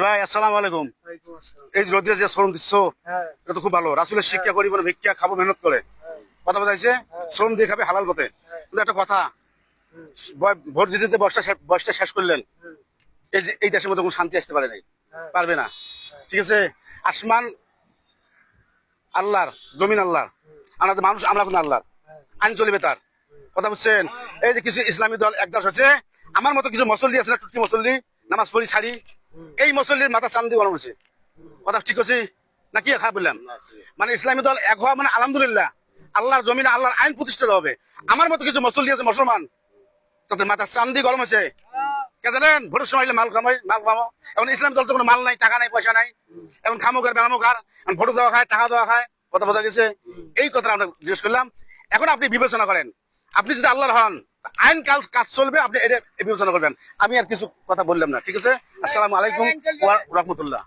ভাই আসসালামু আলাইকুম। এই রোদে যে শ্রম দিচ্ছ এটা তো খুব ভালো। রাসূলের শিক্ষা করি বলে ভিক্ষা খাবো মেহনত করে কথা বোঝাইছে, শ্রম দিয়ে খাবে হালাল পথে। কিন্তু একটা কথা, ভোট দিতে দিতে বয়সটা শেষ করলেন, এই যে এই দেশের মধ্যে কোনো শান্তি আসতে পারে নাই, পারবে না। ঠিক আছে, আসমান আল্লাহর, জমিন আল্লাহর, আমাদের মানুষ আমরা কোনো আল্লাহর, আইন চলিবে তার। কথা বুঝছেন? এই যে কিছু ইসলামী দল একদাস হচ্ছে, আমার মতো কিছু মুসল্লি আছে না, টুটকি মুসল্লি, নামাজ পড়ি ছাড়ি, এই মুসল্লির মাথা চান্দি গরম হচ্ছে। কথা ঠিক আছে নাকি? খারাপ বললাম? মানে ইসলামী দল এক হওয়া মানে আলহামদুলিল্লাহ, আল্লাহর জমিনে আল্লাহর আইন প্রতিষ্ঠিত হবে। আমার মতো কিছু মুসল্লি আছে মুসলমান, তাদের মাথা চান্দি গরম হচ্ছে। কে জানেন? ভোটের সময় মাল কামাও। এখন ইসলাম দল তো কোনো মাল নাই, টাকা নাই, পয়সা নাই, এখন খামোকার বেড়ামোকার, ভোট দেওয়া খায়, টাকা দেওয়া খায়। কথা বোঝা গেছে? এই কথা আমরা জিজ্ঞেস করলাম। এখন আপনি বিবেচনা করেন, আপনি যদি আল্লাহর হন, আইন কাজ চলবে, আপনি এটা বিবেচনা করবেন। আমি আর কিছু কথা বললাম না। ঠিক আছে, আসসালামু আলাইকুম ওয়া রাহমাতুল্লাহ।